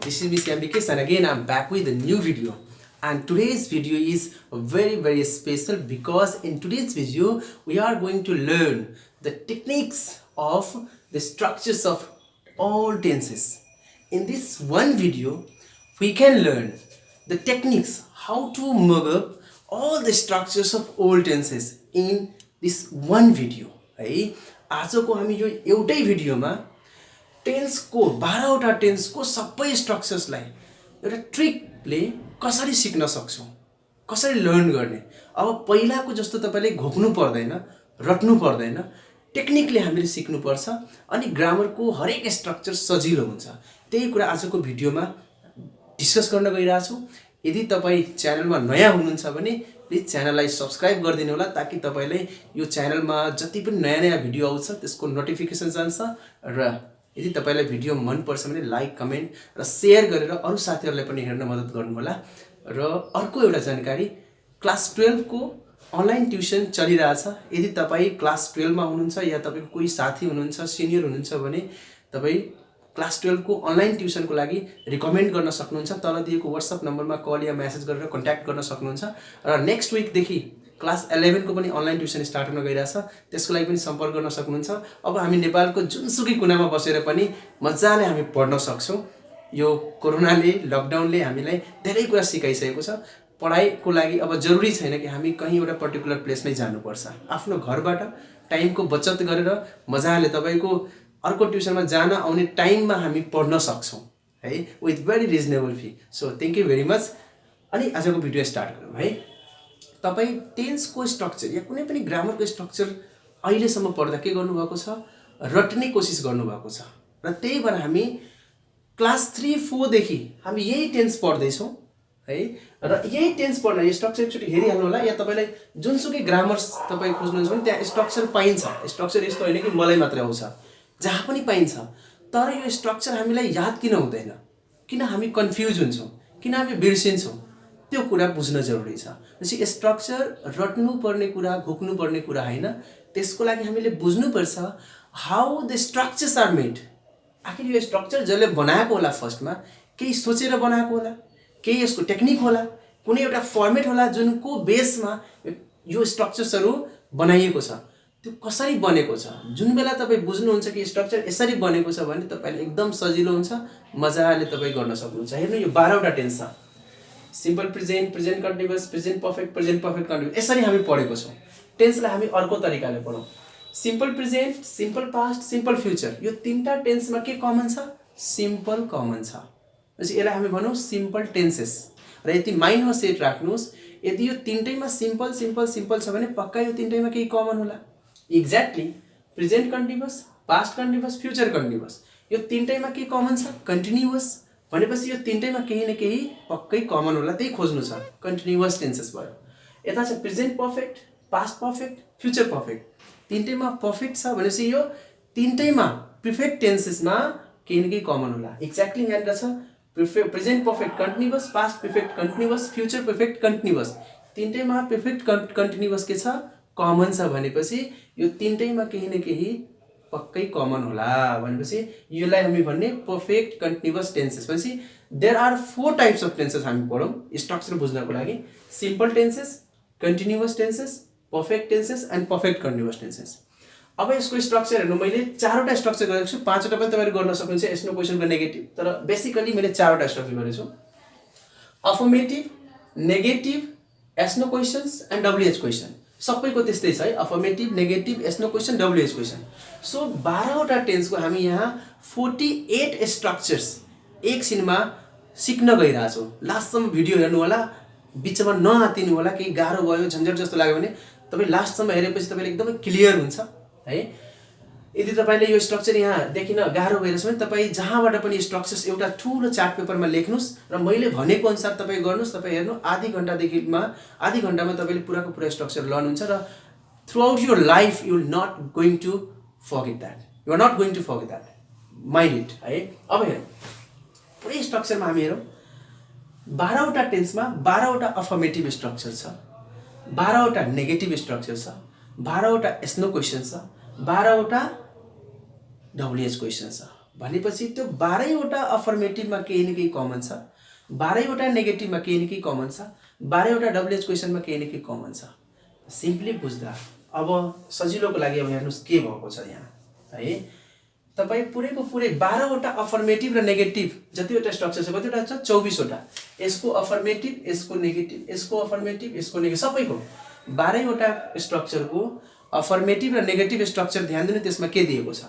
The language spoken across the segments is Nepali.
This is Miss Ambikesh and again I'm back with a new video. And today's video is very special because in today's video we are going to learn the techniques of the structures of all tenses. In this one video we can learn the techniques how to mug up all the structures of all tenses in this one video. है आजको हामी यो एउटै भिडियोमा टेन्सको 12 वटा टेन्सको सबै स्ट्रक्चर्सलाई एउटा ट्रिकले कसरी सिक्न सक्छौं, कसरी लर्न गर्ने। अब पहिलाको जस्तो तपाईले घोक्नु पर्दैन, रट्नु पर्दैन, टेक्निकले हामीले सिक्नु पर्छ अनि ग्रामरको हरेक स्ट्रक्चर सजिलो हुन्छ। त्यही कुरा आजको भिडियोमा डिस्कस गर्न गइरा छु। यदि तपाई च्यानलमा नयाँ हुनुहुन्छ भने प्लिज च्यानललाई सब्स्क्राइब गरिदिनु होला ताकि तपाईलाई यो च्यानलमा जति पनि नयाँ भिडियो आउँछ त्यसको नोटिफिकेसन जान्छ र यदि तपाईलाई भिडियो मन पर्छ भने लाइक, कमेन्ट र शेयर गरेर अरु साथीहरुलाई पनि हेर्न मद्दत गर्नु होला। र अर्को एउटा जानकारी, क्लास 12 को अनलाइन ट्युसन चलिरहेछ। यदि तपाई क्लास 12 मा हुनुहुन्छ या तपाईको कोही साथी हुनुहुन्छ, सिनियर हुनुहुन्छ भने तपाई क्लास 12 को अनलाइन ट्युसन को लागि रिकमेन्ड गर्न सक्नुहुन्छ। तल दिएको WhatsApp नम्बरमा कल या मेसेज गरेर कन्ट्याक्ट गर्न सक्नुहुन्छ। र नेक्स्ट विक देखि क्लास 11 को पनि अनलाइन ट्युसन स्टार्ट हुन गइरहेछ, त्यसको लागि पनि सम्पर्क गर्न सक्नुहुन्छ। अब हामी नेपालको जुनसुकै कुनामा बसेर पनि मजाले हामी पढ्न सक्छौं। यो कोरोनाले, लकडाउनले हामीलाई धेरै कुरा सिकाइसकेको छ। पढाइको लागि अब जरुरी छैन कि हामी कहीं एउटा पर्टिकुलर प्लेस नै जानुपर्छ। आफ्नो घरबाट टाइमको बचत गरेर मजाले तपाईको अर्को ट्युसनमा जान आउने टाइममा हामी पढ्न सक्छौं है, with very reasonable fee. So thank you very much. अनि आजको भिडियो स्टार्ट गरौँ है। तपाई टेन्सको स्ट्रक्चर या कुनै पनि ग्रामरको स्ट्रक्चर अहिलेसम्म पढ्दा के गर्नु भएको छ, रट्ने कोसिस गर्नु भएको छ। र त्यही भएर हामी क्लास 3-4 देखि हामी यही टेन्स पढ्दै छौं है। र यही टेन्स पढ्न यो स्ट्रक्चर एकचोटी हेरिहाल्नु होला। या तपाईलाई जुनसुकै ग्रामर तपाई खोज्नुहुन्छ भने त्यहाँ स्ट्रक्चर पाइन्छ। स्ट्रक्चर यस्तो हैन कि मलाई मात्र आउँछ, जहाँ पनि पाइन्छ। तर यो स्ट्रक्चर हामीलाई याद किन हुँदैन, किन हामी कन्फ्युज हुन्छौं, किन हामी बिर्सिन्छौं, त्यो कुरा बुझ्न जरुरी छ। त्यसै स्ट्रक्चर रट्नु पर्ने कुरा, घोक्नु पर्ने कुरा हैन। त्यसको लागि हामीले बुझ्नु पर्छ how the structures are made. आखिर यो स्ट्रक्चर जसले बनाएको होला फर्स्टमा केही सोचेर बनाएको होला, केही यसको टेक्निक होला, कुनै एउटा फर्मेट होला जुनको बेसमा यो स्ट्रक्चर्सहरु बनाइएको छ। त्यो कसरी बनेको छ, जुन बेला तपाई बुझ्नुहुन्छ कि स्ट्रक्चर यसरी बनेको छ भने तपाईलाई एकदम सजिलो हुन्छ, मजाले तपाई गर्न सक्नुहुन्छ। हेर्नु यो 12 वटा टेन्स छ। Simple present, present continuous, present perfect continuous, यसरी हामी पढेको छौं। टेन्सलाई हामी अर्को तरिकाले पढौं। Simple present, simple past, simple future, यो तीनटा टेन्समा के कमन छ? सिम्पल कमन छ। त्यसै यसलाई हामी भनौं सिम्पल टेन्सेस। र यति माइन्डमा सेट राख्नुस्, यदि यो तीनटैमा सिम्पल सिम्पल सिम्पल छ भने पक्का यो तीनटैमा केही कमन होला। Exactly present continuous, past continuous, future continuous, यो तीनटैमा के कमन छ? कन्टिन्युअस। भनेपछि यो तीनटैमा केही न केही पक्कै कमन होला, त्यही खोज्नु छ। कन्टिन्युअस टेन्सेस भयो। यता छ present perfect, past perfect, future perfect, तीनटैमा परफेक्ट छ भनेपछि यो तीनटैमा परफेक्ट टेन्सेसमा केही न केही कमन होला। एक्ज्याक्टली यहाँनिर छ present perfect continuous, past perfect continuous, future perfect continuous, तीनटैमा परफेक्ट कन्टिन्युअस के छ? कमन छ। भनेपछि यो तीनटैमा केही न केही पक्कै कमन होला। भनेपछि यसलाई हामी भन्ने परफेक्ट कन्टिन्युअस टेन्सेस। भनेपछि there are 4 types of tenses हामी पढौं स्ट्रक्चर बुझ्नको लागि। Simple tenses, continuous tenses, perfect tenses and perfect continuous tenses. अब यसको स्ट्रक्चर हेर्नु, मैले 4 वटा स्ट्रक्चर गरेको छु। 5 वटा पनि तपाईहरु गर्न सक्नुहुन्छ एस्नो क्वेशनको नेगेटिभ, तर बेसिकली मैले 4 वटा स्ट्रक्चर गरेको छु। Affirmative, negative, yes no questions and WH question. सबैको त्यस्तै छ है, affirmative, negative, yes no question, WH question. So 12 वटा टेन्सको हामी यहाँ 48 स्ट्रक्चर्स एकछिनमा सिक्न गइरा छौं। लास्टसम्म भिडियो हेर्नु होला, बीचमा नआतिनु होला। केही गाह्रो भयो, झन्झट जस्तो लाग्यो भने तपाई लास्टसम्म हेरेपछि तपाईलाई एकदमै क्लियर हुन्छ है। यदि तपाईले यो स्ट्रक्चर यहाँ देखिन गाह्रो भइरहेछ भने तपाई जहाँबाट पनि स्ट्रक्चर्स एउटा ठूलो चार्ट पेपरमा लेख्नुस् र मैले भनेको अनुसार तपाई गर्नुस्। तपाई हेर्नु आधी घण्टामा तपाईले पुराको पुरा स्ट्रक्चर लर्न हुन्छ र throughout your life you will not going to forget that. You are not going to forget that, mind it है। अब हेरौँ पुरै स्ट्रक्चरमा हामी हेरौँ। 12 वटा टेन्समा 12 वटा अफर्मेटिभ स्ट्रक्चर छ, 12 वटा नेगेटिभ स्ट्रक्चर छ, 12 वटा एस्नो क्वेशन छ, 12 वटा डब्ल्युएच क्वेशन छ। भनेपछि त्यो 12 वटा अफर्मेटिभमा केही न केही कमन छ, 12 वटा नेगेटिभमा केही न केही कमन छ, 12 वटा डब्ल्युएच क्वेसनमा केही न केही कमन छ। सिम्पली बुझ्दा अब सजिलोको लागि अब हेर्नुस् के भएको छ यहाँ है। तपाई पुरैको पुरै 12 वटा अफर्मेटिभ र नेगेटिभ जतिवटा स्ट्रक्चर छ कतिवटा छ 24 वटा। यसको अफर्मेटिभ, यसको नेगेटिभ, यसको अफर्मेटिभ, यसको नेगेटिभ, सबैको 12 वटा स्ट्रक्चरको अफर्मेटिभ र नेगेटिभ स्ट्रक्चर ध्यान दिनु त्यसमा के दिएको छ।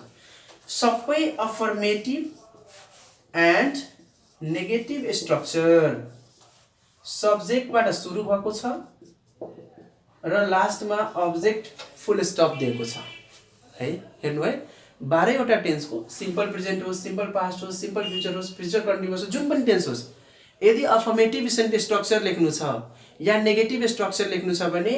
सबै अफर्मेटिभ एन्ड नेगेटिभ स्ट्रक्चर सब्जेक्टबाट सुरु भएको छ र लास्टमा अब्जेक्ट फुल स्टप दिएको छ है। हेर्नु है, 12 वटा टेन्सको सिम्पल प्रेजेन्ट होस्, सिम्पल पास्ट होस्, सिम्पल फ्युचर होस्, फ्युचर कन्टिन्युअस होस्, जुन पनि टेन्स होस्, यदि अफर्मेटिभ स्ट्रक्चर लेख्नु छ या नेगेटिभ स्ट्रक्चर लेख्नु छ भने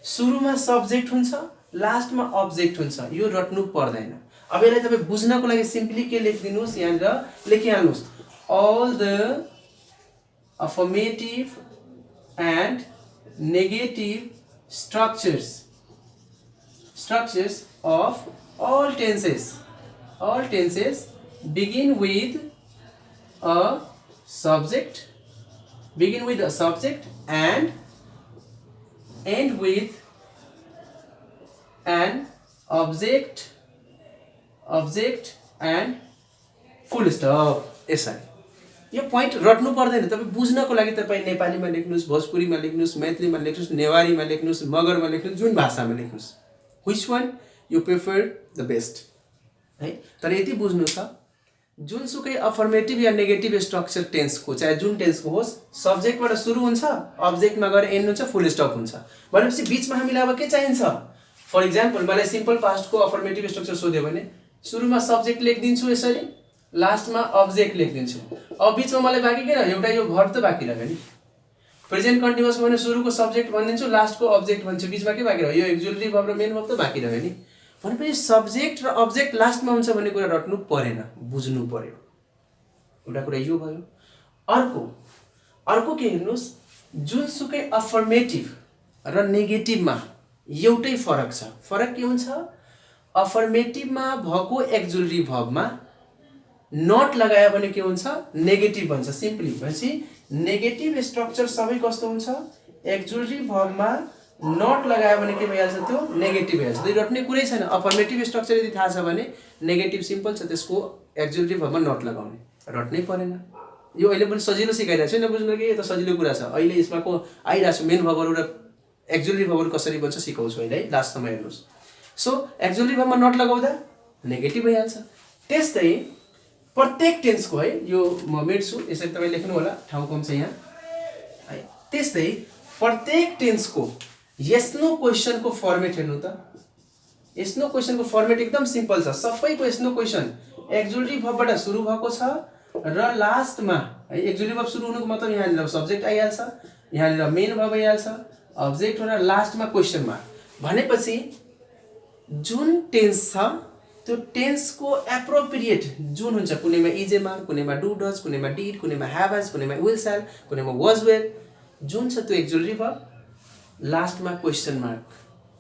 सुरुमा सब्जेक्ट हुन्छ, लास्टमा अब्जेक्ट हुन्छ। यो रट्नु पर्दैन। अब यसलाई तपाईँ बुझ्नको लागि सिम्पली के लेखिदिनुहोस्, यहाँनिर लेखिहाल्नुहोस्, all the affirmative and negative structures of all tenses begin with a subject and end with an object and full stop। यसरी यो पोइन्ट रट्नु पर्दैन। तपाईँ बुझ्नको लागि तपाईँ नेपालीमा लेख्नुहोस्, भोजपुरीमा लेख्नुहोस्, मैथिलीमा लेख्नुहोस्, नेवारीमा लेख्नुहोस्, मगरमा लेख्नुहोस्, जुन भाषामा लेख्नुहोस्, which one you prefer the best है। तर यति बुझ्नु छ, जुनसुकै अफर्मेटिभ या नेगेटिभ स्ट्रक्चर टेन्सको चाहे जुन टेन्सको होस्, सब्जेक्टबाट सुरु हुन्छ, अब्जेक्टमा गएर एन्ड हुन्छ, फुल स्टप हुन्छ। भनेपछि बिचमा हामीलाई अब के चाहिन्छ। फर इक्जाम्पल मलाई सिम्पल पास्टको अफर्मेटिभ स्ट्रक्चर सोध्यो भने सुरुमा सब्जेक्ट लेखिदिन्छु यसरी, लास्टमा अब्जेक्ट लेखिदिन्छु। अब बिचमा मलाई बाँकी के रह्यो, एउटा यो भर्ब त बाँकी रह्यो नि। प्रेजेन्ट कन्टिन्युअस भने सुरुको सब्जेक्ट भनिदिन्छु, लास्टको अब्जेक्ट भन्छु, बिचमा के बाँकी रह्यो, यो एक्जुलेटिभ भर्ब र मेन भर्ब त बाँकी रह्यो नि। भनेपछि सब्जेक्ट र अब्जेक्ट लास्टमा हुन्छ भन्ने कुरा रट्नु परेन, बुझ्नु पर्यो। एउटा कुरा यो भयो। अर्को के हेर्नुहोस्, जुनसुकै अफर्मेटिभ र नेगेटिभमा एउटै फरक छ। फरक के हुन्छ, अफर्मेटिभमा भएको एक्जुलेटरी भर्बमा नट लगायो भने के हुन्छ, नेगेटिभ भन्छ। सिम्पली भनेपछि नेगेटिभ स्ट्रक्चर सबै कस्तो हुन्छ, एक्जुलेटरी भर्बमा नट लगायो भने के भइहाल्छ, त्यो नेगेटिभ भइहाल्छ। त्यो रट्ने कुरै छैन। अफर्मेटिभ स्ट्रक्चर यदि थाहा छ भने नेगेटिभ सिम्पल छ, त्यसको एक्जुलेटरी भर्बमा नट लगाउने, रट्नै परेन। यो अहिले पनि सजिलो सिकाइरहेको छु, नबुझ्नु कि यो त सजिलो कुरा छ। अहिले यसमा को आइरहेको छ, मेन भर्बहरू र एक्जुलेटरी भर्बहरू कसरी बन्छ सिकाउँछु अहिले है, लास्टसम्म हेर्नुहोस्। सो एक्जुलेटरी भर्बमा नट लगाउँदा नेगेटिभ भइहाल्छ। त्यस्तै प्रत्येक टेन्सको है, यो म मेट्छु, यसरी तपाईँ लेख्नु होला, ठाउँ कम छ यहाँ है। त्यस्तै प्रत्येक टेन्सको यस नो क्वेसनको फर्मेट हेर्नु त। यस नो क्वेसनको फर्मेट एकदम सिम्पल छ। सबैको यस नो क्वेसन एक्जुलेटरी भर्बबाट सुरु भएको छ र लास्टमा है, एक्जुलेटरी भर्ब सुरु हुनुको मतलब यहाँनिर सब्जेक्ट आइहाल्छ, यहाँनिर मेन भर्ब आइहाल्छ, अब्जेक्ट र लास्टमा क्वेसन मार्क। भनेपछि जुन टेन्स छ त्यो टेन्सको एप्रोप्रिएट जुन हुन्छ, कुनैमा इजेमा, कुनैमा डु डज, कुनैमा डिड, कुनैमा ह्याभ एज, कुनैमा विल स्याल, कुनैमा वाज वेयर, जुन छ त्यो एक्जुलेटरी भर्ब, लास्टमा क्वेसन मार्क,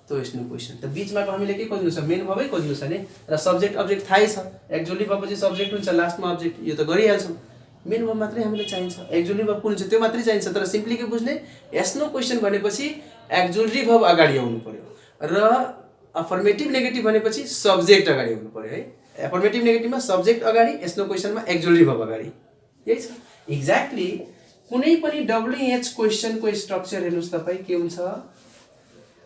त्यो यस नो क्वेसन। त बिचमा हामीले के खोज्नु छ, मेन भर्बै खोज्नु छ नि। र सब्जेक्ट अब्जेक्ट थाहै छ, एक्जुलेटरी भर्ब पछि सब्जेक्ट हुन्छ, लास्टमा अब्जेक्ट, यो त गरिहाल्छौँ। मेन भर्ब मात्रै हामीलाई चाहिन्छ, एक्जुलेटरी भर्ब कुन हुन्छ त्यो मात्रै चाहिन्छ। तर सिम्पली के बुझ्ने, यस नो क्वेसन भनेपछि एक्जुलेटरी भर्ब अगाडि आउनु पर्यो र अफर्मेटिभ नेगेटिभ भनेपछि सब्जेक्ट अगाडि आउनु पर्यो है। अफर्मेटिभ नेगेटिभमा सब्जेक्ट अगाडि, यस नो क्वेसनमा एक्जुलेटरी भर्ब अगाडि, यही छ एक्ज्याक्टली। कुनै पनि डब्ल्युएच क्वेसनको स्ट्रक्चर हेर्नुहोस् तपाईँ के हुन्छ,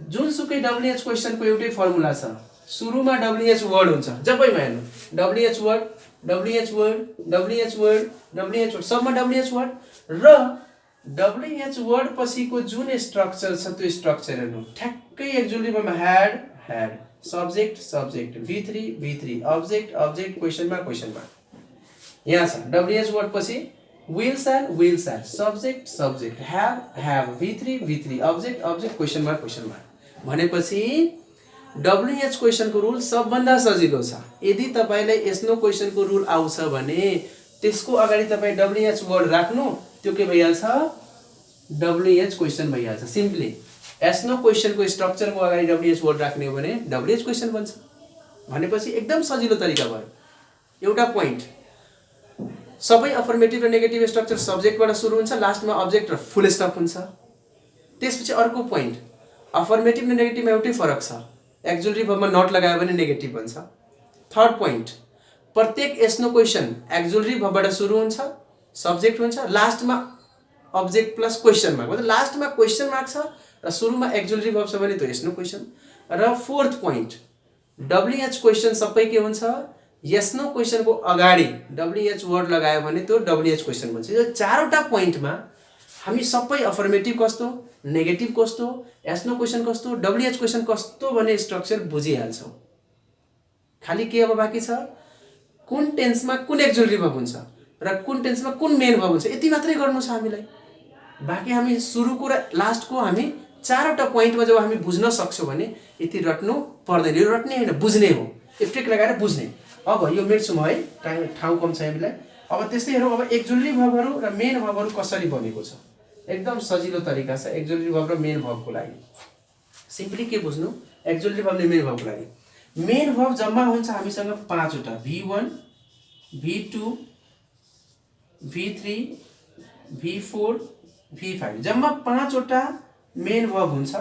जुनसुकै डब्ल्युएच क्वेसनको एउटै फर्मुला छ। सुरुमा डब्ल्युएच वर्ड हुन्छ, सबैमा हेर्नु WH word, WH word, WH word, WH word, सबमा डब्ल्युएच वर्ड र डब्ल्युएच वर्ड पछिको जुन स्ट्रक्चर छ त्यो स्ट्रक्चर हेर्नु ठ्याक्कै एक्जुलेटरी भर्बमा had, subject, V3, object, question mark. यहाँ छ डब्ल्युएच वर्ड पछि will shall, subject, have, V3, object, question mark. भनेपछि डब्ल्युएच क्वेसनको रुल सबभन्दा सजिलो छ। यदि तपाईँलाई यस नो क्वेसनको रुल आउँछ भने त्यसको अगाडि तपाईँ डब्ल्युएच वर्ड राख्नु, त्यो के भइहाल्छ, डब्ल्युएच क्वेसन भइहाल्छ। सिम्पली यस नो क्वेसनको स्ट्रक्चरको अगाडि डब्ल्युएच वर्ड राख्ने हो भने डब्ल्युएच क्वेसन बन्छ। भनेपछि एकदम सजिलो तरिका भयो। एउटा पोइन्ट। सबै अफर्मेटिभ र नेगेटिभ स्ट्रक्चर सब्जेक्टबाट सुरु हुन्छ, लास्टमा अब्जेक्ट र फुल स्टप हुन्छ। त्यसपछि अर्को पोइन्ट, अफर्मेटिभ र नेगेटिभमा एउटै फरक छ, एक्जुलेटरी भर्बमा नट लगायो भने नेगेटिभ बन्छ। थर्ड पोइन्ट, प्रत्येक यस नो क्वेसन एक्जुलेटरी भर्बबाट सुरु हुन्छ, सब्जेक्ट हुन्छ, लास्टमा अब्जेक्ट प्लस क्वेसन मार्क, मतलब लास्टमा क्वेसन मार्क छ र सुरुमा एक्जुलेटरी भर्ब छ भने त्यो यस नो क्वेसन। र फोर्थ पोइन्ट, डब्ल्युएच क्वेसन सबै के हुन्छ, यस नो क्वेसनको अगाडि डब्ल्युएच वर्ड लगायो भने त्यो डब्ल्युएच क्वेसन भन्छ। यो चारवटा पोइन्टमा हामी सबै अफर्मेटिभ कस्तो, नेगेटिभ कस्तो, यस नो क्वेसन कस्तो, डब्ल्युएच क्वेसन कस्तो भन्ने स्ट्रक्चर बुझिहाल्छौँ। खालि के अब बाँकी छ, कुन टेन्समा कुन एक्जुलेटरी भर्ब हुन्छ र कुन टेन्समा कुन मेन भर्ब हुन्छ, यति मात्रै गर्नु छ हामीलाई। बाँकी हामी सुरुको र लास्टको हामी चारवटा पोइन्टमा जब हामी बुझ्न सक्छौँ भने यति रट्नु पर्दैन। यो रट्ने होइन, बुझ्ने हो, एफ्टेक लगाएर बुझ्ने। अब यो मेट्छु म है, ठाउँ कम छ हामीलाई। अब त्यस्तै हेरौँ, अब एक्जुलेटरी भर्बहरू र मेन भर्बहरू कसरी बनेको छ। एकदम सजिलो तरिका छ एक्जुलेटरी भर्ब र मेन भर्बको लागि। सिम्पली के बुझ्नु, एक्जुलेटरी भर्ब र मेन भर्बको लागि मेन भर्ब जम्मा हुन्छ हामीसँग 5वटा, V1 V2 V3 V4 V5, जम्मा 5वटा मेन भर्ब हुन्छ।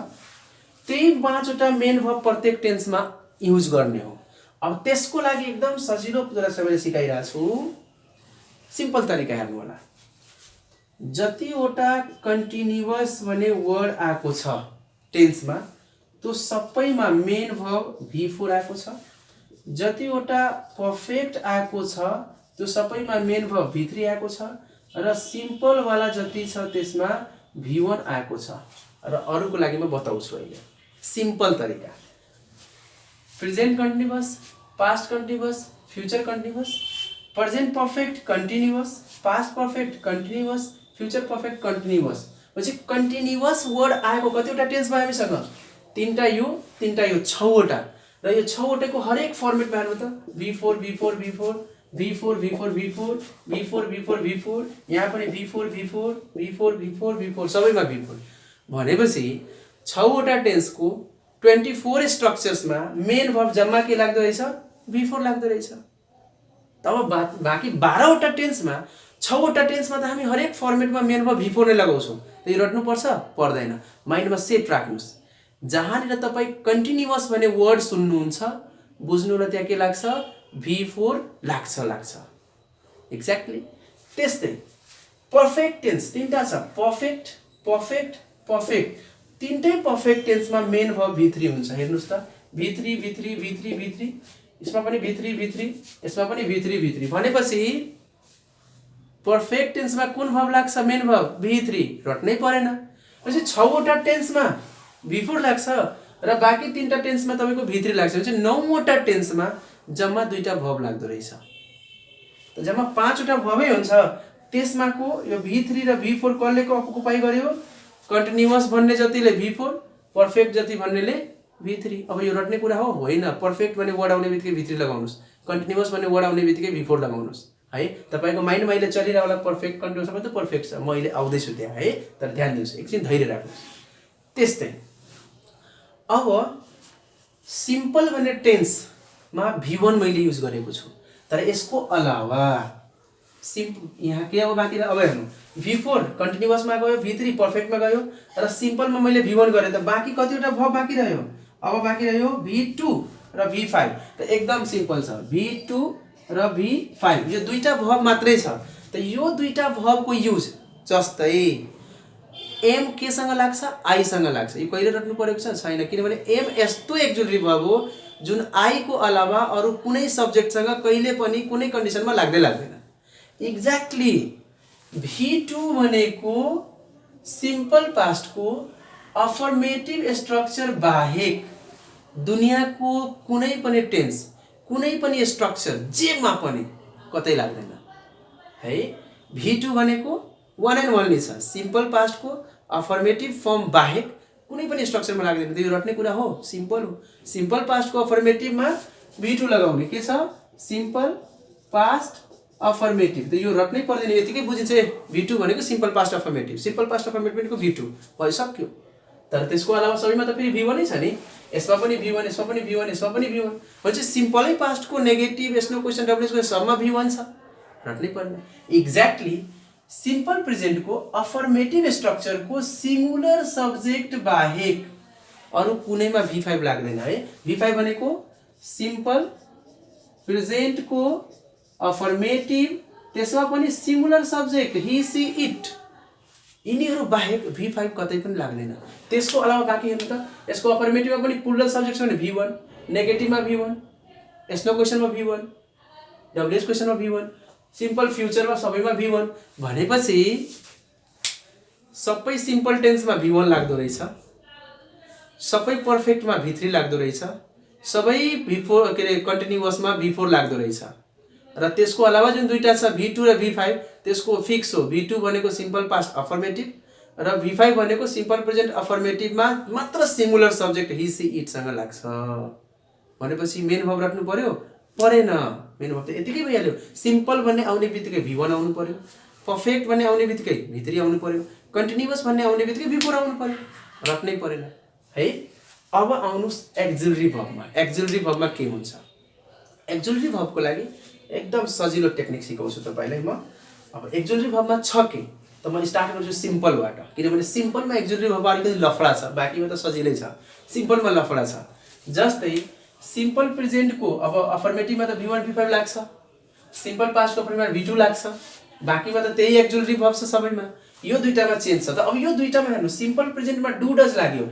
त्यही 5वटा मेन भर्ब प्रत्येक टेन्समा युज गर्ने हो। अब त्यसको लागि एकदम सजिलो कुरा सबैले सिकाइरहेको छु, सिम्पल तरिका हेर्नु होला। जतिवटा कन्टिन्युअस भन्ने वर्ड आएको छ टेन्समा त्यो सबैमा मेन भर्ब V4 आएको छ। जतिवटा पर्फेक्ट आएको छ त्यो सबैमा मेन भर्ब V3 आएको छ र सिम्पल वाला जति छ त्यसमा V1 आएको छ। र अरूको लागि म बताउँछु अहिले सिम्पल तरिका। Present continuous, past continuous, future continuous, present perfect continuous, past perfect continuous, future perfect continuous. पछि कन्टिन्युअस वर्ड आएको कतिवटा टेन्समा हामीसँग, 3टा यो 3टा यो, 6वटा। र यो 6वटाको हरेक फर्मेटमा हेर्नु त, V4 V4 V4 V4 V4 V4 V4 V4 V4, यहाँ पनि V4 V4 V4 V4 V4, सबैमा V4 भनेपछि 6वटा टेन्सको 24 स्ट्रक्चर्समा मेन भर्ब जम्मा के लाग्दो रहेछ, V4 लाग्दो रहेछ। तब बाँकी 12वटा टेन्समा 6वटा टेन्समा त हामी हरेक फर्मेटमा मेन भर्ब V4 नै लगाउँछौँ। त्यो रट्नुपर्छ पर्दैन, माइन्डमा सेट राख्नुहोस्। जहाँनिर तपाईँ कन्टिन्युअस भन्ने वर्ड सुन्नुहुन्छ बुझ्नु र त्यहाँ के लाग्छ, V4 लाग्छ। एक्ज्याक्टली त्यस्तै पर्फेक्ट टेन्स 3टा छ, पर्फेक्ट पर्फेक्ट पर्फेक्ट, 3टै पर्फेक्ट टेन्समा मेन भर्ब V3 हुन्छ। हेर्नुहोस् त, V3 V3 V3 V3, यसमा पनि V3 V3, यसमा पनि V3 V3 भनेपछि पर्फेक्ट टेन्समा कुन भर्ब लाग्छ, मेन भर्ब V3, रट्नै परेन। पछि 6वटा टेन्समा V4 लाग्छ र बाँकी 3टा टेन्समा तपाईँको V3 लाग्छ भने 9वटा टेन्समा जम्मा 2टा भर्ब लाग्दो रहेछ। त जम्मा 5वटा भर्बै हुन्छ। त्यसमाको यो V3 र V4 कसलेको अकुपाई गर्यो, कन्टिन्युअस भन्ने जतिले V4, पर्फेक्ट जति भन्नेले V3। अब यो रट्ने कुरा हो होइन, पर्फेक्ट भन्ने वर्ड आउने बित्तिकै V3 लगाउनुहोस्, कन्टिन्युअस भन्ने वर्ड आउने बित्तिकै V4 लगाउनुहोस् है। तपाईँको माइन्डमा अहिले चलिरहेको होला पर्फेक्ट कन्टिन्युअस त पर्फेक्ट छ, म अहिले आउँदैछु त्यहाँ है, तर ध्यान दिनुहोस्, एकछिन धैर्य राख्नुहोस्। त्यस्तै अब सिम्पल भन्ने टेन्समा V1 मैले युज गरेको छु, तर यसको अलावा सिम्पल यहाँ के अब बाँकी अब हेर्नु, V4 कन्टिन्युअसमा गयो, V3 पर्फेक्टमा गयो र सिम्पलमा मैले V1 गरेँ त बाँकी कतिवटा भर्ब बाँकी रह्यो, अब बाँकी रह्यो V2 र V5। त एकदम सिम्पल छ, V2 र V5 यो 2टा भर्ब मात्रै छ। त यो 2टा भर्बको युज जस्तै एम केसँग लाग्छ, आईसँग लाग्छ, यो कहिले रट्नु परेको छैन, किनभने एम यस्तो एक्जुलेटरी भर्ब हो जुन आई को अलावा अरू कुनै सब्जेक्टसँग कहिले पनि कुनै कन्डिसनमा लाग्दैन। एक्ज्याक्टली V2 भनेको सिम्पल पास्टको अफर्मेटिभ स्ट्रक्चर बाहेक दुनियाँको कुनै पनि टेन्स, कुनै पनि स्ट्रक्चर जेमा पनि कतै लाग्दैन है। V2 भनेको 1 and 1 छ, सिम्पल पास्टको अफर्मेटिभ फर्म बाहेक कुनै पनि स्ट्रक्चरमा लाग्दैन। त्यो रट्ने कुरा हो, सिम्पल हो। सिम्पल पास्टको अफर्मेटिभमा V2 लगाउने के छ, सिम्पल पास्ट अफर्मेटिभ। त यो रट्नै पर्दैन, यतिकै बुझिन्छ V2 भनेको simple past affirmative, simple past affirmative भनेको V2 भइसक्यो। तर त्यसको अलावा सबैमा त फेरि V1 नै छ नि। यसमा पनि V1, यसमा पनि V1, यसमा पनि V1 भनेपछि सिम्पलै पास्टको नेगेटिभ एसनो क्वेसन डब्ल्युएसको सबमा V1 छ, रट्नै पर्ने। एक्ज्याक्टली सिम्पल प्रेजेन्टको अफर्मेटिभ स्ट्रक्चरको सिंगुलर सब्जेक्ट बाहेक अरू कुनैमा V5 लाग्दैन है। V5 भनेको सिम्पल प्रेजेन्टको अफर्मेटिभ, त्यसमा पनि singular subject Hee see it, यिनीहरू बाहेक V5 कतै पनि लाग्दैन। त्यसको अलावा बाँकी हेर्नु त, यसको अफर्मेटिभमा पनि प्लुरल सब्जेक्ट छ भने V1, नेगेटिभमा V1, एसनो क्वेसनमा V1, डब्ल्युएस क्वेसनमा V1, सिम्पल फ्युचरमा सबैमा V1 भनेपछि सबै सिम्पल टेन्समा V1 लाग्दो रहेछ, सबै पर्फेक्टमा V3 लाग्दो रहेछ, सबै V4 के अरे कन्टिन्युअसमा V4 लाग्दो रहेछ। र त्यसको अलावा जुन दुईटा छ V2 र V5 त्यसको फिक्स हो। V2 भनेको सिम्पल पास्ट अफर्मेटिभ र V5 भनेको सिम्पल प्रेजेन्ट अफर्मेटिभमा मात्र singular subject Hee see it सँग लाग्छ भनेपछि मेन भर्ब राख्नु पर्यो, परेन। मेन भर्ब त यतिकै भइहाल्यो। सिम्पल भन्ने आउने बित्तिकै V1 आउनु पर्यो, पर्फेक्ट भन्ने आउने बित्तिकै V3 आउनु पर्यो, कन्टिन्युअस भन्ने आउने बित्तिकै V4 आउनु पर्यो, रट्नै परेन है। अब आउनुस् एक्जिलरी भर्बमा। एक्जिलरी भर्बमा के हुन्छ? एक्जिलरी भर्बको लागि एकदम सजिलो टेक्निक सिकाउँछु तपाईलाई म। अब एक्जिलरी भर्बमा छ के, त म स्टार्ट गर्छु सिम्पलबाट, किनभने सिम्पलमा एक्जिलरी भर्ब अलिकति लफडा छ, बाँकीमा त सजिलै छ, सिम्पलमा लफडा छ। जस्तै सिम्पल प्रेजेन्टको अब अफर्मेटिभमा त V1 V5 लाग्छ, सिम्पल पास्टको अफर्मेटिभमा V2 लाग्छ, बाँकीमा त त्यही एक्जिलरी भर्ब छ सबैमा। यो दुईटामा चेन्ज छ। त अब यो दुईटामा हेर्नु, सिम्पल प्रेजेन्टमा डु डज लाग्यो,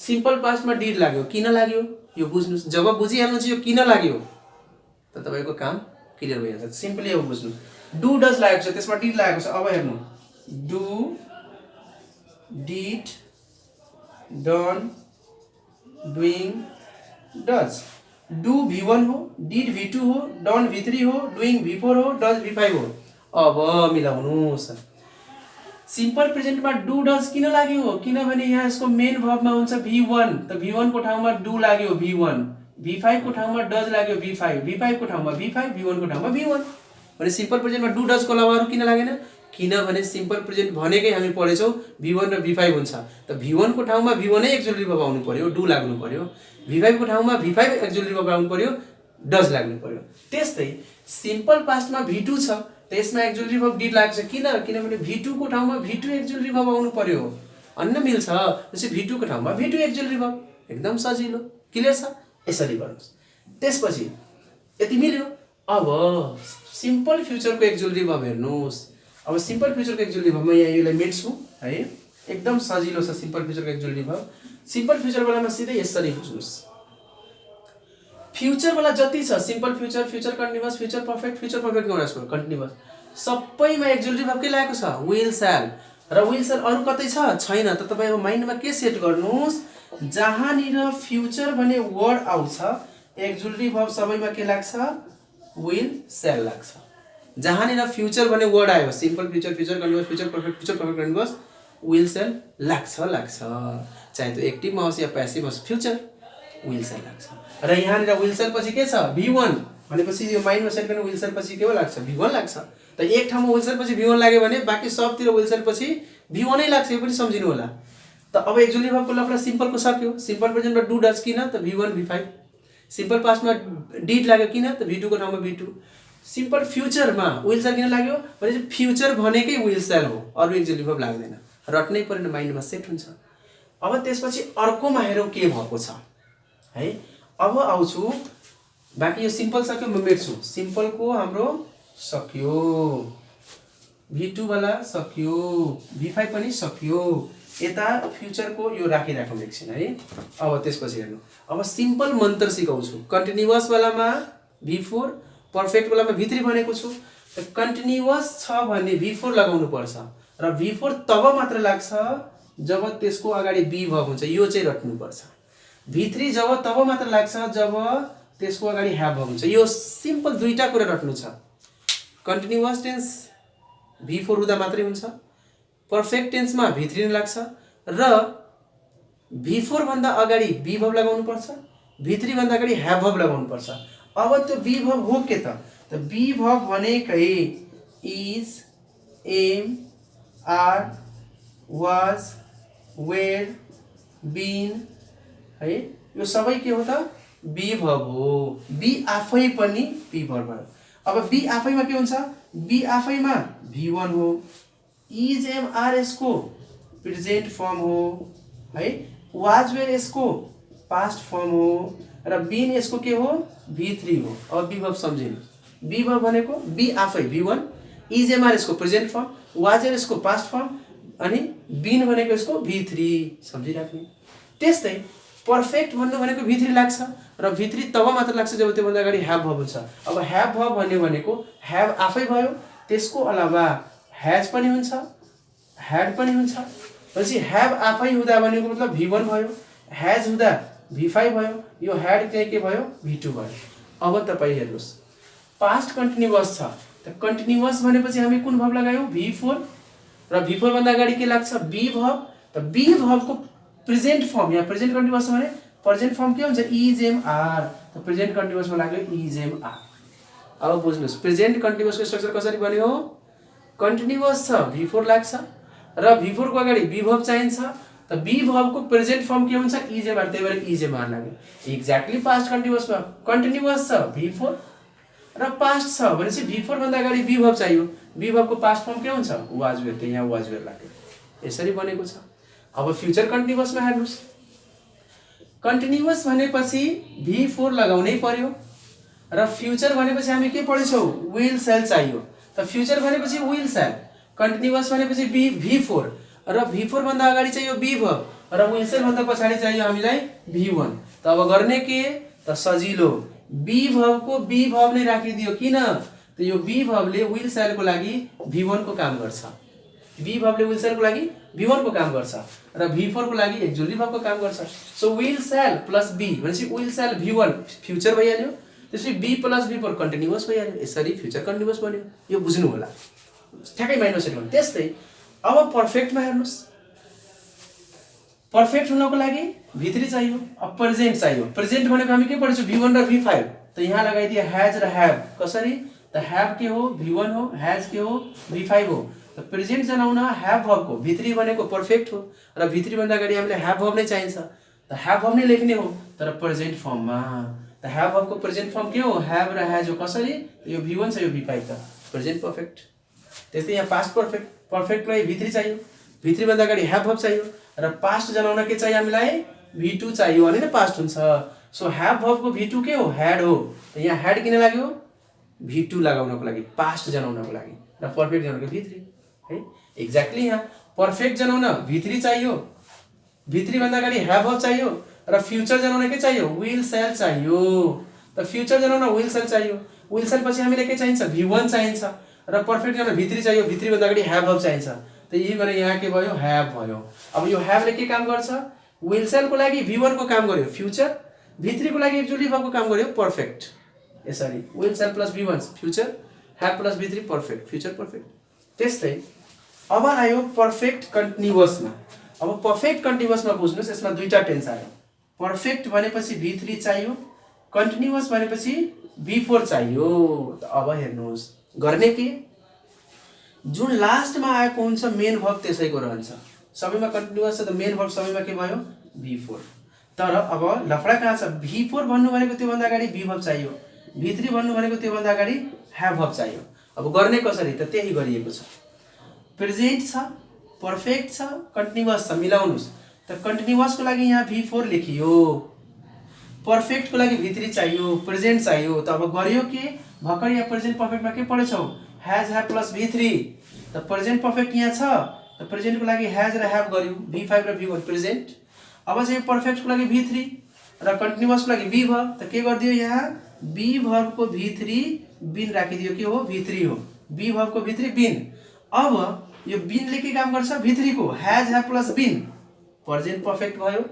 सिम्पल पास्टमा डिड लाग्यो, किन लाग्यो यो बुझ्नुस्। जब बुझिहाल्नु चाहिँ यो किन लाग्यो त तपाईको काम क्लियर भइहाल्छ। सिम्पली अब बुझ्नु, डु डज लागेको छ, त्यसमा डिड लागेको छ। अब हेर्नु, do, did, done, doing, does. Do V1 हो, डिड V2 हो, डन V3 हो, डुइङ V4 हो, डज V5 हो। अब मिलाउनुस्। सिम्पल प्रेजेन्टमा डु डज किन लाग्यो? किनभने यहाँ यसको मेन भर्बमा हुन्छ V1, त V1 को ठाउँमा डु लाग्यो V1, V5 को ठाउँमा डज लाग्यो V5, V5 को ठाउँमा V5, V1 को ठाउँमा V1। भने सिम्पल प्रेजेन्टमा डु डज को अलावा अरू किन लागेन? किनभने सिम्पल प्रेजेन्ट भनेकै हामी पढेछौँ V1 र V5 हुन्छ, त V1 को ठाउँमा V1 नै एक्जिलरी भर्ब आउनु पर्यो, डु लाग्नु पर्यो। V5 को ठाउँमा V5 एक्जिलरी भर्ब आउनु पर्यो, डज लाग्नु पर्यो। त्यस्तै सिम्पल पास्टमा V2 छ, त यसमा एक्जिलरी भर्ब डिड लाग्छ। किन? किनभने V2 को ठाउँमा V2 एक्जिलरी भर्ब आउनु पर्यो, अन्न मिल्छ। त्यसै V2 को ठाउँमा V2 एक्जिलरी भर्ब, एकदम सजिलो, क्लियर छ। यसरी गर्नुस्। त्यसपछि यति मिल्यो। अब सिम्पल फ्युचरको एक्जिलरी भर्ब हेर्नुस्। अब सिम्पल फ्युचरको एक्जिलरी भर्ब म यहाँ यसलाई मेट्छु है, एकदम सजिलो छ सिम्पल फ्युचरको एक्जिलरी भर्ब। सिम्पल फ्युचर बेलामा सिधै यसरी बुझ्नुस्। फ्युचर वाला जति छ, simple future, future continuous, future perfect, future perfect continuous, सबैमा एक्जिलरी भर्ब के लागेको छ? विल स्याल। र विल स्याल अरू कतै छ? छैन। त तपाईको माइन्डमा के सेट गर्नुस्, जहाँनिर फ्युचर भन्ने वर्ड आउँछ एक्जिलरी भर्ब सबैमा के लाग्छ? विल स्याल लाग्छ। जहाँनिर फ्युचर भन्ने वर्ड आयो, simple future, future continuous, future perfect, future perfect continuous, will स्याल लाग्छ। चाहे त्यो एक्टिभमा होस् या प्यासिभ होस्, फ्युचर विल स्याल लाग्छ। र यहाँनिर विल स्याल पछि के छ? V1 भनेपछि यो माइन्डमा सेट गर्नु, विल स्याल पछि के लाग्छ? V1 लाग्छ। त एक ठाउँमा विल स्याल पछि V1 लाग्यो भने बाँकी सबतिर विल स्याल पछि V1 नै लाग्छ, यो पनि सम्झिनु होला। त अब एक्जिलरी भर्बको लफडा सिम्पलको सक्यो। सिम्पल प्रेजेन्टमा डु डज किन? त V1 V5। सिम्पल पास्टमा डिड लाग्यो किन? त V2 को ठाउँमा V2। सिम्पल फ्युचरमा विल स्याल किन लाग्यो? भनेपछि फ्युचर भनेकै विल स्याल हो, अरू एक्जिलरी भर्ब लाग्दैन, रट्नै परेन, माइन्डमा सेट हुन्छ। अब त्यसपछि अर्कोमा हेरौँ के भएको छ है। अब आउँछु, बाँकी यो सिम्पल सक्यो, म मेट्छु। सिम्पलको हाम्रो सक्यो, V2 वाला सक्यो, V5 पनि सक्यो। यता फ्युचरको यो राखिराखौँ एकछिन है। अब त्यसपछि हेर्नु, अब सिम्पल मन्त्र सिकाउँछु। कन्टिन्युअस वालामा V4, पर्फेक्ट वालामा V3 भनेको छु। त कन्टिन्युअस छ भने V4 लगाउनु पर्छ, र V4 तब मात्र लाग्छ जब त्यसको अगाडि बी भर्ब हुन्छ, यो चाहिँ रट्नुपर्छ। V3 जब तब मात्र लाग्छ जब त्यसको अगाडि ह्याभ भर्ब हुन्छ। यो सिम्पल दुईटा कुरा रट्नु छ। कन्टिन्युअस टेन्स V4 हुँदा मात्रै हुन्छ, पर्फेक्ट टेन्समा V3 लाग्छ, र V4 भन्दा अगाडि बी भर्ब लगाउनु पर्छ, V3 भन्दा अगाडि ह्याभ भर्ब लगाउनु पर्छ। अब त्यो बी भर्ब हो के त? बी भर्ब भनेकै is, am, are, was, were, been है, यो सबै के हो त बी भर्ब हो। बी आफै पनि बी भर्ब भयो। अब बी आफैमा के हुन्छ, बी आफैमा V1 हो। इज एम आर यसको प्रेजेन्ट फर्म हो है। वाज वेयर यसको पास्ट फर्म हो र बीन यसको के हो V3 हो। अब बी भर्ब सम्झिनु। बी भर्ब भनेको बी आफै V1, इज एम आर यसको प्रेजेन्ट फर्म, वाज वेयर यसको पास्ट फर्म अनि बीन भनेको यसको V3 सम्झिराख्ने। त्यस्तै पर्फेक्ट भन्नु भनेको V3 लाग्छ र V3 तब मात्र लाग्छ जब त्योभन्दा अगाडि ह्याभ भर्ब हुन्छ। अब ह्याभ भर्ब भन्ने भनेको ह्याभ आफै भयो, त्यसको अलावा ह्याज पनि हुन्छ, ह्याड पनि हुन्छ। पछि ह्याभ आफै हुँदा भनेको मतलब V1 भयो, ह्याज हुँदा V5 भयो, यो ह्याड चाहिँ के भयो V2 भयो। अब तपाईँ हेर्नुहोस् पास्ट कन्टिन्युअस छ, त कन्टिन्युअस भनेपछि हामी कुन भर्ब लगायौँ V4 र V4 भन्दा अगाडि के लाग्छ बी भर्ब। त बी भर्बको प्रेजेन्ट फर्म, यहाँ प्रेजेन्ट कन्टिन्युअस भने प्रेजेन्ट फर्म के हुन्छ इज एम आर। त प्रेजेन्ट कन्टिन्युअसमा लाग्यो इज एम आर। अब बुझ्नुहोस् प्रेजेन्ट कन्टिन्युअसको स्ट्रक्चर कसरी बन्यो, कन्टिन्युअस छ V4 लाग्छ र V4 को अगाडि बी भर्ब चाहिन्छ। त बी भर्बको प्रेजेन्ट फर्म के हुन्छ इज एम आर, त्यही भएर इज एम आर लाग्यो। एक्ज्याक्टली पास्ट कन्टिन्युअसमा कन्टिन्युअस छ V4 र पास्ट छ भनेपछि V4 भन्दा अगाडि बी भर्ब चाहियो। बी भर्बको पास्ट फर्म के हुन्छ वाज वेयर, त्यही यहाँ वाज वेयर लाग्यो। यसरी बनेको छ। अब फ्युचर कन्टिन्युअसमा हेर्नुहोस्, कन्टिन्युअस भनेपछि V4 लगाउनै पर्यो र फ्युचर भनेपछि हामी के पढेछौँ विल सेल चाहियो। त फ्युचर भनेपछि विल सेल, कन्टिन्युअस भनेपछि V4 र V4 भन्दा अगाडि चाहियो बी भर्ब र विल सेल भन्दा पछाडि चाहियो हामीलाई V1। त अब गर्ने के त सजिलो, बी भर्बको बी भर्ब नै राखिदियो। किन त यो बी भर्बले विल सेलको लागि V1 को काम गर्छ। बी भर्बले विल सेलको लागि V1 को काम गर्छ र V4 को लागि एक्जुअली भर्बको काम गर्छ। So will shall plus be भनेपछि विल सेल V1 फ्युचर भइहाल्यो, त्यसपछि बी प्लस V4 कन्टिन्युअस भइहाल्यो। यसरी फ्युचर कन्टिन्युअस बन्यो। यो बुझ्नु होला, ठ्याक्कै माइन्डमा सेट गर्नु। त्यस्तै अब पर्फेक्टमा हेर्नुहोस्, पर्फेक्ट हुनको लागि V3 चाहियो, अब प्रेजेन्ट चाहियो। प्रेजेन्ट भनेको हामी के पढेछौँ V1 र V5। त यहाँ लगाइदिए ह्याज र ह्याभ। कसरी त ह्याभ के हो V1 हो, ह्याज के हो V5 हो। त प्रेजेन्ट जनाउन ह्याभ भर्बको V3 भनेको पर्फेक्ट हो र V3 भन्दा अगाडि हामीलाई ह्याभ भर्ब नै चाहिन्छ। त ह्याभ भर्ब नै लेख्ने हो तर प्रेजेन्ट फर्ममा। त ह्याभ भर्बको प्रेजेन्ट फर्म के हो ह्याभ र ह्याज हो। कसरी यो V1 छ यो V5 त प्रेजेन्ट पर्फेक्ट। त्यस्तै यहाँ पास्ट पर्फेक्ट, पर्फेक्टको लागि V3 चाहियो, V3 भन्दा अगाडि ह्याभ भर्ब चाहियो र पास्ट जनाउन के चाहियो हामीलाई V2 चाहियो अनि नै पास्ट हुन्छ। सो ह्याभ भर्बको V2 के हो ह्याड हो। त यहाँ ह्याड किन लाग्यो V2 लगाउनको लागि, पास्ट जनाउनको लागि र पर्फेक्ट जनाउनको V3 है। एक्ज्याक्टली यहाँ पर्फेक्ट जनाउन V3 चाहियो, V3 भन्दा अगाडि ह्याभ भर्ब चाहियो र फ्युचर जनाउन के चाहियो विल सेल चाहियो। त फ्युचर जनाउन विल सेल चाहियो, विल सेल पछि हामीलाई के चाहिन्छ V1 चाहिन्छ र पर्फेक्ट जनाउन V3 चाहियो, V3 भन्दा अगाडि ह्याभ भर्ब चाहिन्छ। त यही भएर यहाँ के भयो ह्याभ भयो। अब यो ह्याभले के काम गर्छ विल सेलको लागि V1 को काम गर्यो फ्युचर, V3 को लागि एक्जुअली भर्बको काम गर्यो पर्फेक्ट। यसरी will shall plus V1 future, have plus V3 perfect, future perfect. त्यस्तै अब आयो पर्फेक्ट कन्टिन्युअसमा। अब पर्फेक्ट कन्टिन्युअसमा बुझ्नुहोस् यसमा दुईटा टेन्स आयो। पर्फेक्ट भनेपछि V3 चाहियो, कन्टिन्युअस भनेपछि V4 चाहियो। त अब हेर्नुहोस् गर्ने के, जुन लास्टमा आएको हुन्छ मेन भर्ब त्यसैको रहन्छ। सबैमा कन्टिन्युअस छ त मेन भर्ब सबैमा के भयो V4। तर अब लफडा कहाँ छ, V4 भन्नु भनेको त्योभन्दा अगाडि बी भर्ब चाहियो, V3 भन्नु भनेको त्योभन्दा अगाडि ह्याभ भर्ब चाहियो। अब गर्ने कसरी त त्यही गरिएको छ। प्रेजेन्ट छ, पर्फेक्ट छ, कन्टिन्युअस छ, मिलाउनुस्। त कन्टिन्युअसको लागि यहाँ V4 लेखियो, पर्फेक्टको लागि V3 चाहियो, प्रेजेन्ट चाहियो। त अब गरियो के भर्खर यहाँ प्रेजेन्ट पर्फेक्टमा के पढेछौँ ह्याज ह्याभ प्लस V3। त प्रेजेन्ट पर्फेक्ट यहाँ छ, त प्रेजेन्टको लागि ह्याज र ह्याभ गर्यो V5 र V1 प्रेजेन्ट। अब चाहिँ पर्फेक्टको लागि V3 र कन्टिन्युअसको लागि बी भर्ब। त के गरिदियो यहाँ बी भर्बको V3 बिन राखिदियो, के हो V3 हो, बी भर्बको V3 बिन। अब यो बिनले के काम गर्छ V3 को has have plus been present perfect भयो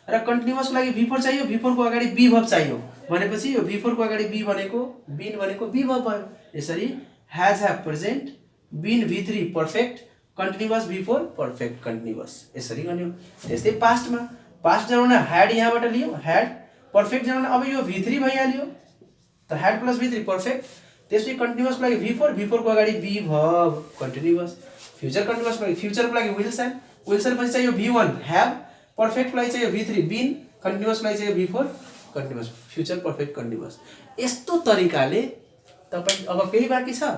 र कन्टिन्युअसको लागि V4 चाहियो, V4 को अगाडि बी भर्ब चाहियो भनेपछि यो V4 को अगाडि बी भनेको बिन भनेको बी भर्ब भयो। यसरी has have present, been V3 perfect, continuous V4 perfect continuous. यसरी गर्यो। त्यस्तै पास्टमा, पास्ट जनाउन ह्याड यहाँबाट लियो ह्याड, पर्फेक्ट जनाउन अब यो V3 भइहाल्यो त ह्याड प्लस V3 पर्फेक्ट। त्यसपछि कन्टिन्युअसको लागि V4, V4 को अगाडि बी भर्ब कन्टिन्युअस। फ्युचर कन्टिन्युअसको लागि फ्युचरको लागि विल सेल, विल सेल पछि चाहियो V1 ह्याभ, पर्फेक्टको लागि चाहियो V3 बिन कन्टिन्युअसलाई चाहिँ before continuous future perfect continuous यस्तो तरिकाले तपाईँ अब केही बाँकी छ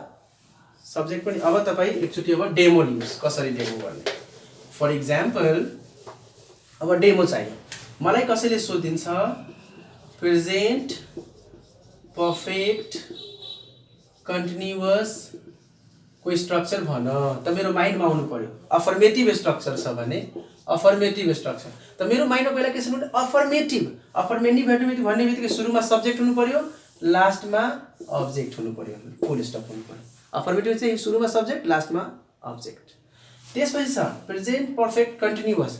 सब्जेक्ट पनि अब तपाईँ एकचोटि अब डेमो लिनुहोस् कसरी डेमो गर्ने फर इक्जाम्पल अब डेमो चाहियो मलाई कसैले सोधिन्छ प्रेजेन्ट पर्फेक्ट कन्टिन्युअस को स्ट्रक्चर भन त मेरो माइन्डमा आउनु पर्यो अफर्मेटिभ स्ट्रक्चर छ भने अफर्मेटिभ स्ट्रक्चर त मेरो माइन्डमा पहिला के छ भने अफर्मेटिभ भन्ने बित्तिकै सुरुमा सब्जेक्ट हुनु पर्यो लास्टमा अब्जेक्ट हुनु पर्यो फुल स्टप हुनु पर्यो अफर्मेटिभ चाहिँ सुरुमा सब्जेक्ट लास्टमा अब्जेक्ट त्यसपछि छ प्रेजेन्ट पर्फेक्ट कन्टिन्युअस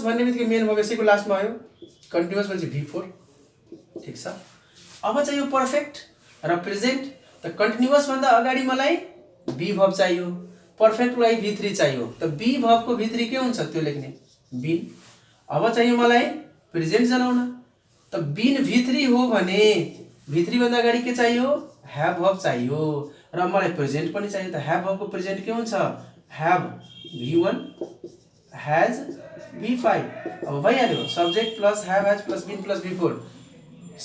भन्ने बित्तिकै मेन भोकेसीको लास्टमा आयो कन्टिन्युअस भनेपछि V4 ठीक छ अब चाहिँ यो पर्फेक्ट र प्रेजेन्ट त कन्टिन्युअस भन्दा अगाडि मलाई बी भर्ब चाहियो पर्फेक्टको लागि V3 चाहियो त बी भर्बको V3 के हुन्छ त्यो लेख्ने बिन अब चाहियो मलाई प्रेजेन्ट जनाउन त बिन V3 हो भने V3 भन्दा अगाडि के चाहियो ह्याभ भर्ब चाहियो र मलाई प्रेजेन्ट पनि चाहियो त ह्याभ भर्बको प्रेजेन्ट के हुन्छ ह्याभ V1 हैज V5 अब भइहाल्यो subject plus have has plus been plus V4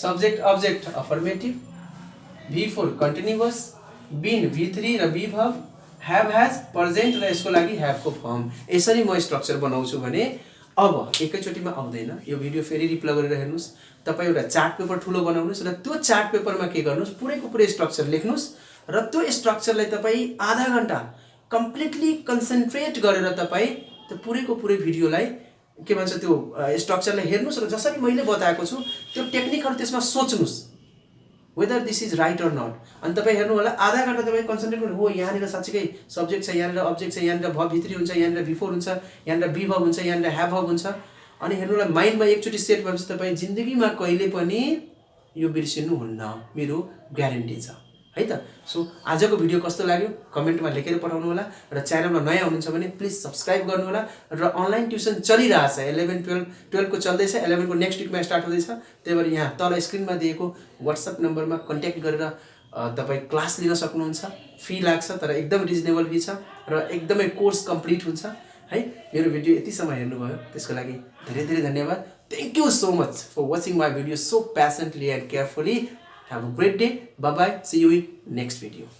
subject object affirmative V4 continuous been V3 र be verb have has present र यसको लागि ह्याभको फर्म यसरी म स्ट्रक्चर बनाउँछु भने अब एकैचोटिमा आउँदैन यो भिडियो फेरि रिप्ले गरेर हेर्नुस् तपाईँ एउटा चार्ट पेपर ठुलो बनाउनुस् र त्यो चार्ट पेपरमा के गर्नुस् पुरैको पुरै स्ट्रक्चर लेख्नुस् र त्यो स्ट्रक्चरलाई तपाईँ आधा घण्टा कम्प्लिटली कन्सन्ट्रेट गरेर तपाईँ त्यो पुरैको पुरै भिडियोलाई के भन्छ त्यो स्ट्रक्चरलाई हेर्नुस् र जसरी मैले बताएको छु त्यो टेक्निकहरु त्यसमा सोच्नुस् whether this is right or not अनि तपाईँ हेर्नु होला आधा घण्टा तपाईँ कन्सन्ट्रेट गर्नु हो यहाँनिर साच्चै सब्जेक्ट छ यहाँनिर अब्जेक्ट छ यहाँनिर भर्ब V3 हुन्छ यहाँनिर V4 हुन्छ यहाँनिर बी भर्ब हुन्छ यहाँनिर ह्याभ भर्ब हुन्छ अनि हेर्नु होला माइन्डमा एकचोटि सेट भएपछि तपाईँ जिन्दगीमा कहिले पनि यो बिर्सिनु हुन्न मेरो ग्यारेन्टी छ है त सो आजको भिडियो कस्तो लाग्यो कमेन्टमा लेखेर पठाउनु होला र च्यानलमा नयाँ हुनुहुन्छ भने प्लिज सब्स्क्राइब गर्नु होला र अनलाइन ट्युसन चलिरहेछ 11 12 को चल्दैछ 11 को नेक्स्ट विकमा स्टार्ट हुँदैछ त्यही भएर यहाँ तल स्क्रिनमा दिएको WhatsApp नम्बरमा कन्ट्याक्ट गरेर तपाईँ क्लास लिन सक्नुहुन्छ फी लाग्छ तर एकदम रिजनेबल फी छ र एकदमै कोर्स कम्प्लिट हुन्छ है मेरो भिडियो यतिसम्म हेर्नुभयो त्यसको लागि धेरै धेरै धन्यवाद thank you so much for watching my video so passionately and carefully Have a great day. Bye bye. See you in next video.